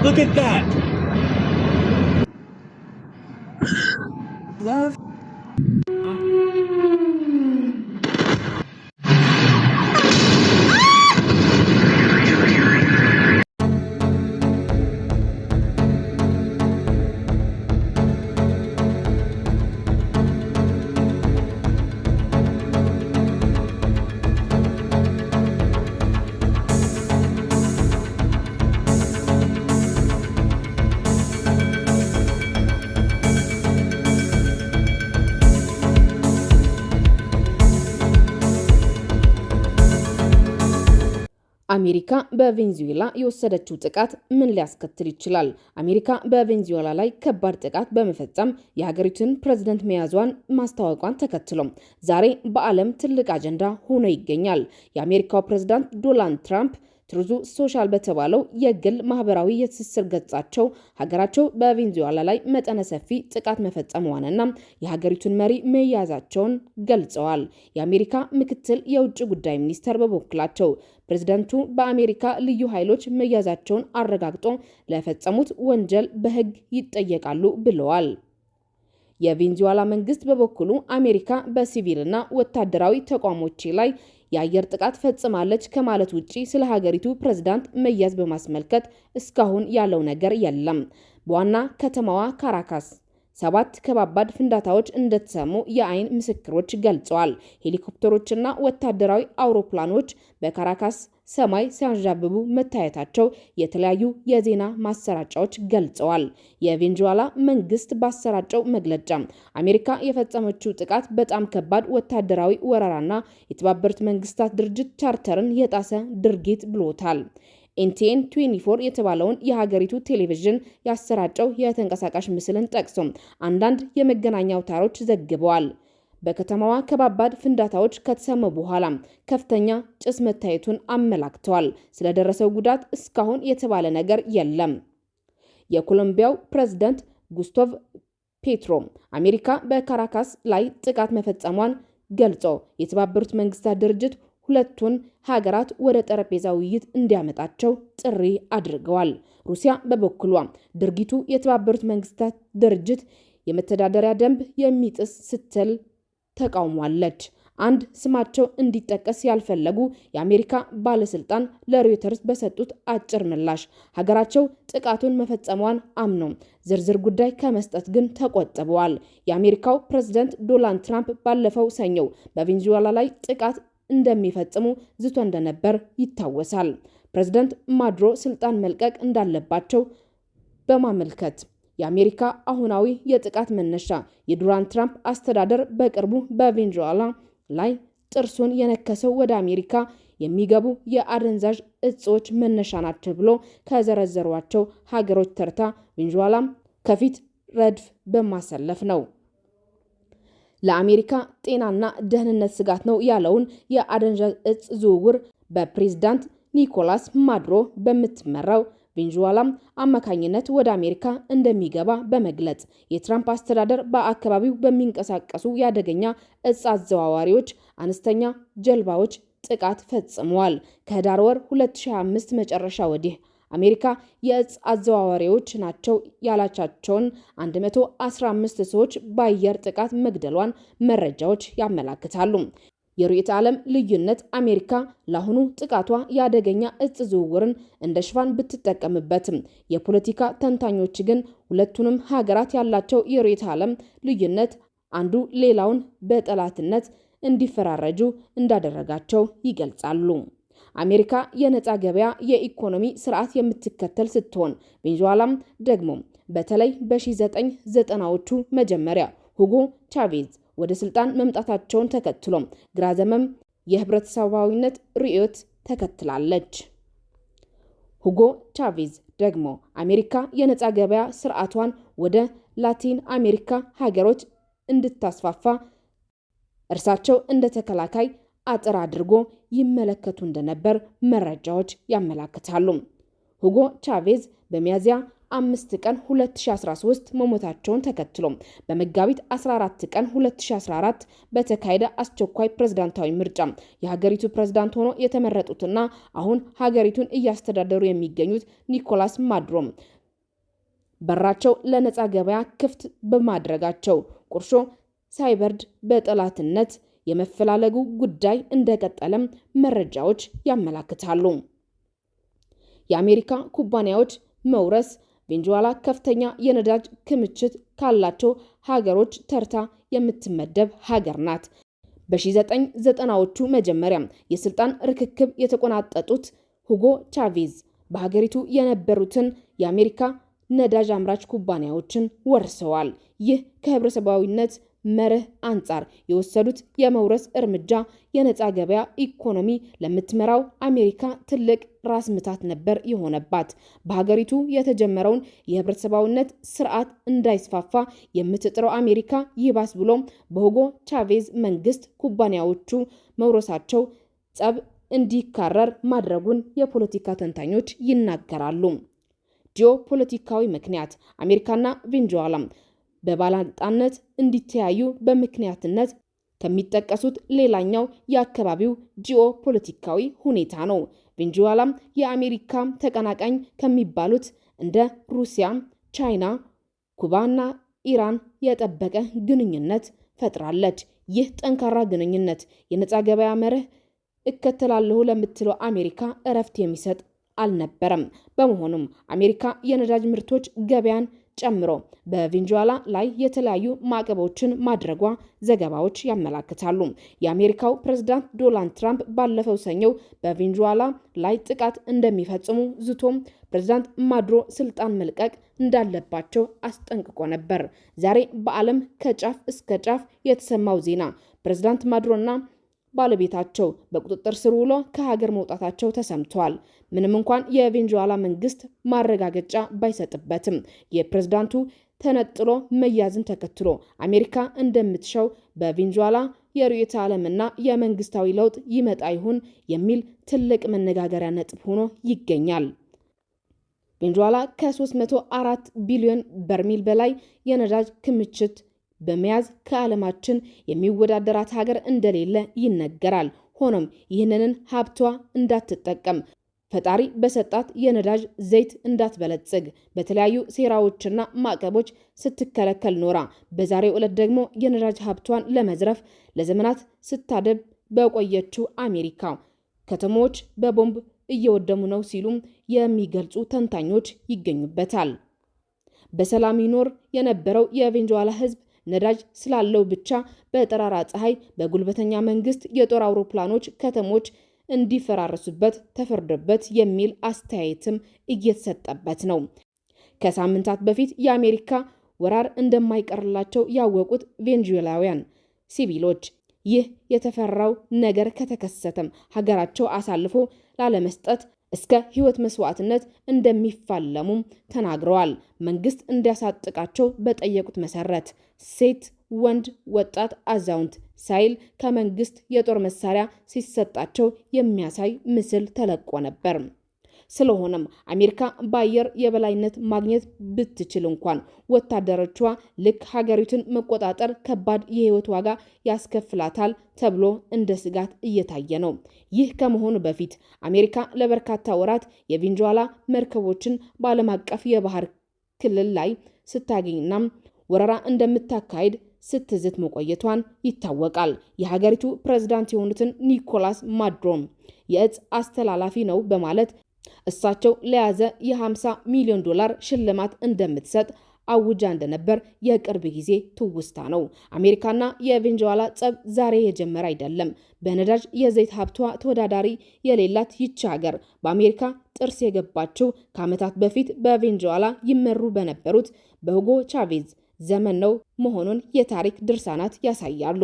Look at that. Love. አሜሪካ በቬንዙዌላ የወሰደችው ጥቃት ምን ሊያስከትል ይችላል? አሜሪካ በቬንዙዌላ ላይ ከባድ ጥቃት በመፈጸም የሀገሪቱን ፕሬዝዳንት መያዟን ማስታወቋን ተከትሎ ዛሬ በዓለም ትልቅ አጀንዳ ሆኖ ይገኛል። የአሜሪካው ፕሬዝዳንት ዶናልድ ትራምፕ ትሩዝ ሶሻል በተባለው የግል ማህበራዊ የትስስር ገጻቸው ሀገራቸው በቬንዙዌላ ላይ መጠነ ሰፊ ጥቃት መፈጸሟንና የሀገሪቱን መሪ መያዛቸውን ገልጸዋል። የአሜሪካ ምክትል የውጭ ጉዳይ ሚኒስተር በበኩላቸው ፕሬዝዳንቱ በአሜሪካ ልዩ ኃይሎች መያዛቸውን አረጋግጦ ለፈጸሙት ወንጀል በሕግ ይጠየቃሉ ብለዋል። የቬንዙዌላ መንግስት በበኩሉ አሜሪካ በሲቪልና ወታደራዊ ተቋሞች ላይ የአየር ጥቃት ፈጽማለች ከማለት ውጪ ስለ ሀገሪቱ ፕሬዝዳንት መያዝ በማስመልከት እስካሁን ያለው ነገር የለም። በዋና ከተማዋ ካራካስ 7 ከባባድ ፍንዳታዎች እንደተሰሙ የአይን ምስክሮች ገልጸዋል። ሄሊኮፕተሮችና ወታደራዊ አውሮፕላኖች በካራካስ ሰማይ ሲያንዣብቡ መታየታቸው የተለያዩ የዜና ማሰራጫዎች ገልጸዋል። የቬንዙዌላ መንግስት ባሰራጨው መግለጫ አሜሪካ የፈጸመችው ጥቃት በጣም ከባድ ወታደራዊ ወረራና የተባበሩት መንግስታት ድርጅት ቻርተርን የጣሰ ድርጊት ብሎታል። ኤንቲኤን 24 የተባለውን የሀገሪቱ ቴሌቪዥን ያሰራጨው የተንቀሳቃሽ ምስልን ጠቅሶ አንዳንድ የመገናኛ አውታሮች ዘግበዋል። በከተማዋ ከባባድ ፍንዳታዎች ከተሰሙ በኋላ ከፍተኛ ጭስ መታየቱን አመላክተዋል። ስለደረሰው ጉዳት እስካሁን የተባለ ነገር የለም። የኮሎምቢያው ፕሬዝዳንት ጉስታቮ ፔትሮ አሜሪካ በካራካስ ላይ ጥቃት መፈጸሟን ገልጾ የተባበሩት መንግስታት ድርጅት ሁለቱን ሀገራት ወደ ጠረጴዛ ውይይት እንዲያመጣቸው ጥሪ አድርገዋል። ሩሲያ በበኩሏ ድርጊቱ የተባበሩት መንግስታት ድርጅት የመተዳደሪያ ደንብ የሚጥስ ስትል ተቃውሟለች። አንድ ስማቸው እንዲጠቀስ ያልፈለጉ የአሜሪካ ባለስልጣን ለሮይተርስ በሰጡት አጭር ምላሽ ሀገራቸው ጥቃቱን መፈጸሟን አምነው ዝርዝር ጉዳይ ከመስጠት ግን ተቆጥበዋል። የአሜሪካው ፕሬዝዳንት ዶናልድ ትራምፕ ባለፈው ሰኞ በቬንዙዌላ ላይ ጥቃት እንደሚፈጽሙ ዝቶ እንደነበር ይታወሳል። ፕሬዝዳንት ማዱሮ ስልጣን መልቀቅ እንዳለባቸው በማመልከት የአሜሪካ አሁናዊ የጥቃት መነሻ የዶናልድ ትራምፕ አስተዳደር በቅርቡ በቬንዙዌላ ላይ ጥርሱን የነከሰው ወደ አሜሪካ የሚገቡ የአደንዛዥ እጾች መነሻ ናቸው ብሎ ከዘረዘሯቸው ሀገሮች ተርታ ቬንዙዌላም ከፊት ረድፍ በማሰለፍ ነው። ለአሜሪካ ጤናና ደህንነት ስጋት ነው ያለውን የአደንዛዥ እጽ ዝውውር በፕሬዝዳንት ኒኮላስ ማዱሮ በምትመራው ቬንዙዌላም አማካኝነት ወደ አሜሪካ እንደሚገባ በመግለጽ የትራምፕ አስተዳደር በአካባቢው በሚንቀሳቀሱ ያደገኛ እጽ አዘዋዋሪዎች አነስተኛ ጀልባዎች ጥቃት ፈጽመዋል። ከህዳር ወር 2025 መጨረሻ ወዲህ አሜሪካ የእጽ አዘዋዋሪዎች ናቸው ያላቻቸውን 115 ሰዎች በአየር ጥቃት መግደሏን መረጃዎች ያመላክታሉ። የርዕዮተ ዓለም ልዩነት አሜሪካ ለአሁኑ ጥቃቷ ያደገኛ እጽ ዝውውርን እንደ ሽፋን ብትጠቀምበትም የፖለቲካ ተንታኞች ግን ሁለቱንም ሀገራት ያላቸው የርዕዮተ ዓለም ልዩነት አንዱ ሌላውን በጠላትነት እንዲፈራረጁ እንዳደረጋቸው ይገልጻሉ። አሜሪካ የነፃ ገበያ የኢኮኖሚ ስርዓት የምትከተል ስትሆን ቬንዙዌላም ደግሞ በተለይ በ1990ዎቹ መጀመሪያ ሁጎ ቻቬዝ ወደ ስልጣን መምጣታቸውን ተከትሎ ግራ ዘመም የህብረተሰባዊነት ርዕዮት ተከትላለች። ሁጎ ቻቬዝ ደግሞ አሜሪካ የነፃ ገበያ ስርዓቷን ወደ ላቲን አሜሪካ ሀገሮች እንድታስፋፋ እርሳቸው እንደ ተከላካይ አጥር አድርጎ ይመለከቱ እንደነበር መረጃዎች ያመላክታሉ። ሁጎ ቻቬዝ በሚያዚያ 5 ቀን 2013 መሞታቸውን ተከትሎ በመጋቢት 14 ቀን 2014 በተካሄደ አስቸኳይ ፕሬዝዳንታዊ ምርጫ የሀገሪቱ ፕሬዝዳንት ሆኖ የተመረጡትና አሁን ሀገሪቱን እያስተዳደሩ የሚገኙት ኒኮላስ ማዱሮ በራቸው ለነጻ ገበያ ክፍት በማድረጋቸው ቁርሾ ሳይበርድ በጠላትነት የመፈላለጉ ጉዳይ እንደቀጠለም መረጃዎች ያመላክታሉ። የአሜሪካ ኩባንያዎች መውረስ ቬንዙዌላ ከፍተኛ የነዳጅ ክምችት ካላቸው ሀገሮች ተርታ የምትመደብ ሀገር ናት። በ1990ዎቹ መጀመሪያ የስልጣን ርክክብ የተቆናጠጡት ሁጎ ቻቬዝ በሀገሪቱ የነበሩትን የአሜሪካ ነዳጅ አምራች ኩባንያዎችን ወርሰዋል። ይህ ከህብረተሰባዊነት መርህ አንጻር የወሰዱት የመውረስ እርምጃ የነጻ ገበያ ኢኮኖሚ ለምትመራው አሜሪካ ትልቅ ራስ ምታት ነበር የሆነባት። በሀገሪቱ የተጀመረውን የህብረተሰባዊነት ስርዓት እንዳይስፋፋ የምትጥረው አሜሪካ ይባስ ብሎም በሁጎ ቻቬዝ መንግስት ኩባንያዎቹ መውረሳቸው ጸብ እንዲካረር ማድረጉን የፖለቲካ ተንታኞች ይናገራሉ። ጂኦፖለቲካዊ ምክንያት አሜሪካና ቬንዙዌላ በባላንጣነት እንዲተያዩ በምክንያትነት ከሚጠቀሱት ሌላኛው የአካባቢው ጂኦፖለቲካዊ ሁኔታ ነው። ቬንዙዌላ የአሜሪካ ተቀናቃኝ ከሚባሉት እንደ ሩሲያ፣ ቻይና፣ ኩባና ኢራን የጠበቀ ግንኙነት ፈጥራለች። ይህ ጠንካራ ግንኙነት የነጻ ገበያ መርህ እከተላለሁ ለምትለው አሜሪካ እረፍት የሚሰጥ አልነበረም። በመሆኑም አሜሪካ የነዳጅ ምርቶች ገበያን ጨምሮ በቬንዙዌላ ላይ የተለያዩ ማዕቀቦችን ማድረጓ ዘገባዎች ያመላክታሉ። የአሜሪካው ፕሬዝዳንት ዶናልድ ትራምፕ ባለፈው ሰኞ በቬንዙዌላ ላይ ጥቃት እንደሚፈጽሙ ዝቶም ፕሬዝዳንት ማዱሮ ስልጣን መልቀቅ እንዳለባቸው አስጠንቅቆ ነበር። ዛሬ በዓለም ከጫፍ እስከ ጫፍ የተሰማው ዜና ፕሬዝዳንት ማዱሮና ባለቤታቸው በቁጥጥር ስር ውሎ ከሀገር መውጣታቸው ተሰምቷል። ምንም እንኳን የቬንዙዌላ መንግስት ማረጋገጫ ባይሰጥበትም የፕሬዝዳንቱ ተነጥሎ መያዝን ተከትሎ አሜሪካ እንደምትሻው በቬንዙዌላ የርዕዮተ ዓለምና የመንግስታዊ ለውጥ ይመጣ ይሆን የሚል ትልቅ መነጋገሪያ ነጥብ ሆኖ ይገኛል። ቬንዙዌላ ከ304 ቢሊዮን በርሜል በላይ የነዳጅ ክምችት በመያዝ ከዓለማችን የሚወዳደራት ሀገር እንደሌለ ይነገራል። ሆኖም ይህንን ሀብቷ እንዳትጠቀም ፈጣሪ በሰጣት የነዳጅ ዘይት እንዳትበለጽግ በተለያዩ ሴራዎችና ማዕቀቦች ስትከለከል ኖራ በዛሬው ዕለት ደግሞ የነዳጅ ሀብቷን ለመዝረፍ ለዘመናት ስታደብ በቆየችው አሜሪካ ከተሞች በቦምብ እየወደሙ ነው ሲሉም የሚገልጹ ተንታኞች ይገኙበታል። በሰላም ይኖር የነበረው የቬንዙዌላ ህዝብ ነዳጅ ስላለው ብቻ በጠራራ ፀሐይ በጉልበተኛ መንግስት የጦር አውሮፕላኖች ከተሞች እንዲፈራረሱበት ተፈርዶበት የሚል አስተያየትም እየተሰጠበት ነው። ከሳምንታት በፊት የአሜሪካ ወራር እንደማይቀርላቸው ያወቁት ቬንዙዌላውያን ሲቪሎች ይህ የተፈራው ነገር ከተከሰተም ሀገራቸው አሳልፎ ላለመስጠት እስከ ህይወት መስዋዕትነት እንደሚፋለሙም ተናግረዋል። መንግስት እንዲያሳጥቃቸው በጠየቁት መሰረት ሴት፣ ወንድ፣ ወጣት፣ አዛውንት ሳይል ከመንግስት የጦር መሳሪያ ሲሰጣቸው የሚያሳይ ምስል ተለቆ ነበር። ስለሆነም አሜሪካ በአየር የበላይነት ማግኘት ብትችል እንኳን ወታደሮቿ ልክ ሀገሪቱን መቆጣጠር ከባድ የህይወት ዋጋ ያስከፍላታል ተብሎ እንደ ስጋት እየታየ ነው። ይህ ከመሆኑ በፊት አሜሪካ ለበርካታ ወራት የቬንዙዌላ መርከቦችን በዓለም አቀፍ የባህር ክልል ላይ ስታገኝና ወረራ እንደምታካሄድ ስትዝት መቆየቷን ይታወቃል። የሀገሪቱ ፕሬዝዳንት የሆኑትን ኒኮላስ ማዱሮ የእጽ አስተላላፊ ነው በማለት እሳቸው ለያዘ የ50 ሚሊዮን ዶላር ሽልማት እንደምትሰጥ አውጃ እንደነበር የቅርብ ጊዜ ትውስታ ነው። አሜሪካና የቬንዙዌላ ጸብ ዛሬ የጀመረ አይደለም። በነዳጅ የዘይት ሀብቷ ተወዳዳሪ የሌላት ይቺ ሀገር በአሜሪካ ጥርስ የገባችው ከዓመታት በፊት በቬንዙዌላ ይመሩ በነበሩት በሁጎ ቻቬዝ ዘመን ነው መሆኑን የታሪክ ድርሳናት ያሳያሉ።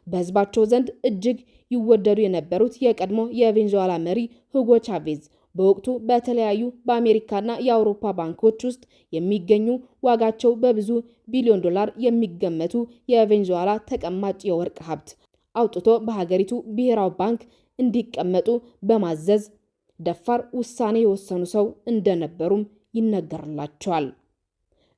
በህዝባቸው ዘንድ እጅግ ይወደዱ የነበሩት የቀድሞ የቬንዙዌላ መሪ ሁጎ ቻቬዝ በወቅቱ በተለያዩ በአሜሪካና የአውሮፓ ባንኮች ውስጥ የሚገኙ ዋጋቸው በብዙ ቢሊዮን ዶላር የሚገመቱ የቬንዙዌላ ተቀማጭ የወርቅ ሀብት አውጥቶ በሀገሪቱ ብሔራዊ ባንክ እንዲቀመጡ በማዘዝ ደፋር ውሳኔ የወሰኑ ሰው እንደነበሩም ይነገርላቸዋል።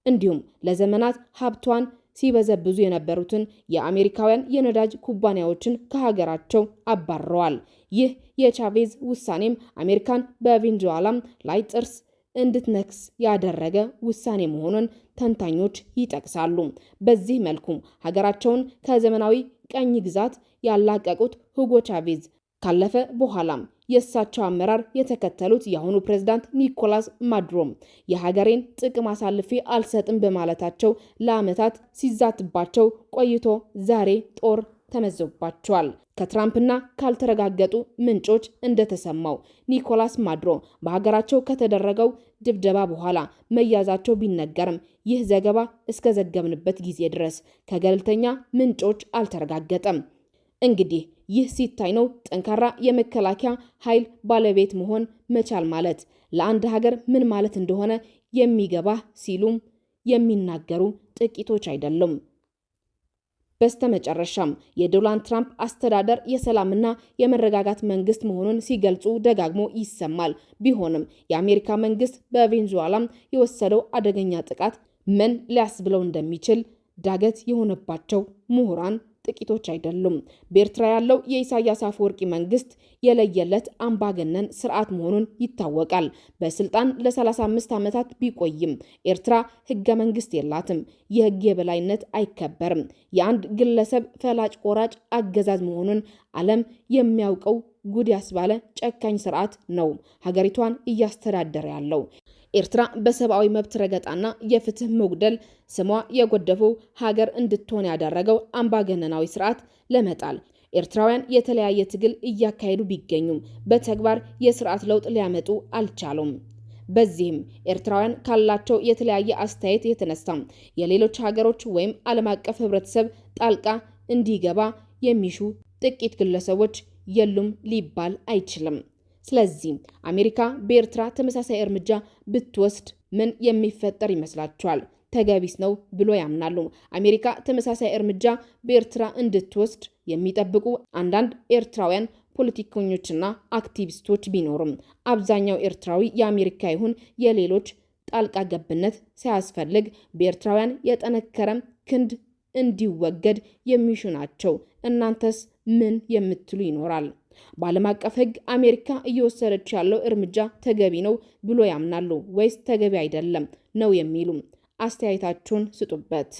እንዲሁም ለዘመናት ሀብቷን ሲበዘብዙ የነበሩትን የአሜሪካውያን የነዳጅ ኩባንያዎችን ከሀገራቸው አባረዋል። ይህ የቻቬዝ ውሳኔም አሜሪካን በቬንዙዌላ ላይ ጥርስ እንድትነክስ ያደረገ ውሳኔ መሆኑን ተንታኞች ይጠቅሳሉ። በዚህ መልኩ ሀገራቸውን ከዘመናዊ ቀኝ ግዛት ያላቀቁት ሁጎ ቻቬዝ ካለፈ በኋላም የእሳቸው አመራር የተከተሉት የአሁኑ ፕሬዝዳንት ኒኮላስ ማዱሮ የሀገሬን ጥቅም አሳልፌ አልሰጥም በማለታቸው ለዓመታት ሲዛትባቸው ቆይቶ ዛሬ ጦር ተመዘባቸዋል። ከትራምፕና ካልተረጋገጡ ምንጮች እንደተሰማው ኒኮላስ ማዱሮ በሀገራቸው ከተደረገው ድብደባ በኋላ መያዛቸው ቢነገርም ይህ ዘገባ እስከ ዘገብንበት ጊዜ ድረስ ከገለልተኛ ምንጮች አልተረጋገጠም። እንግዲህ ይህ ሲታይ ነው ጠንካራ የመከላከያ ኃይል ባለቤት መሆን መቻል ማለት ለአንድ ሀገር ምን ማለት እንደሆነ የሚገባ ሲሉም የሚናገሩ ጥቂቶች አይደሉም። በስተመጨረሻም የዶናልድ ትራምፕ አስተዳደር የሰላምና የመረጋጋት መንግስት መሆኑን ሲገልጹ ደጋግሞ ይሰማል። ቢሆንም የአሜሪካ መንግስት በቬንዙዌላ የወሰደው አደገኛ ጥቃት ምን ሊያስብለው እንደሚችል ዳገት የሆነባቸው ምሁራን ጥቂቶች አይደሉም። በኤርትራ ያለው የኢሳያስ አፈወርቂ መንግስት የለየለት አምባገነን ስርዓት መሆኑን ይታወቃል። በስልጣን ለ35 ዓመታት ቢቆይም ኤርትራ ህገ መንግስት የላትም። የህግ የበላይነት አይከበርም። የአንድ ግለሰብ ፈላጭ ቆራጭ አገዛዝ መሆኑን ዓለም የሚያውቀው ጉድ ያስባለ ጨካኝ ስርዓት ነው ሀገሪቷን እያስተዳደረ ያለው። ኤርትራ በሰብአዊ መብት ረገጣና የፍትህ መጉደል ስሟ የጎደፈው ሀገር እንድትሆን ያደረገው አምባገነናዊ ስርዓት ለመጣል ኤርትራውያን የተለያየ ትግል እያካሄዱ ቢገኙም በተግባር የስርዓት ለውጥ ሊያመጡ አልቻሉም። በዚህም ኤርትራውያን ካላቸው የተለያየ አስተያየት የተነሳ የሌሎች ሀገሮች ወይም ዓለም አቀፍ ህብረተሰብ ጣልቃ እንዲገባ የሚሹ ጥቂት ግለሰቦች የሉም ሊባል አይችልም። ስለዚህ አሜሪካ በኤርትራ ተመሳሳይ እርምጃ ብትወስድ ምን የሚፈጠር ይመስላችኋል? ተገቢስ ነው ብሎ ያምናሉ? አሜሪካ ተመሳሳይ እርምጃ በኤርትራ እንድትወስድ የሚጠብቁ አንዳንድ ኤርትራውያን ፖለቲከኞችና አክቲቪስቶች ቢኖሩም አብዛኛው ኤርትራዊ የአሜሪካ ይሁን የሌሎች ጣልቃ ገብነት ሳያስፈልግ በኤርትራውያን የጠነከረ ክንድ እንዲወገድ የሚሹ ናቸው። እናንተስ ምን የምትሉ ይኖራል? በዓለም አቀፍ ሕግ አሜሪካ እየወሰደች ያለው እርምጃ ተገቢ ነው ብሎ ያምናሉ ወይስ ተገቢ አይደለም ነው የሚሉ? አስተያየታችሁን ስጡበት።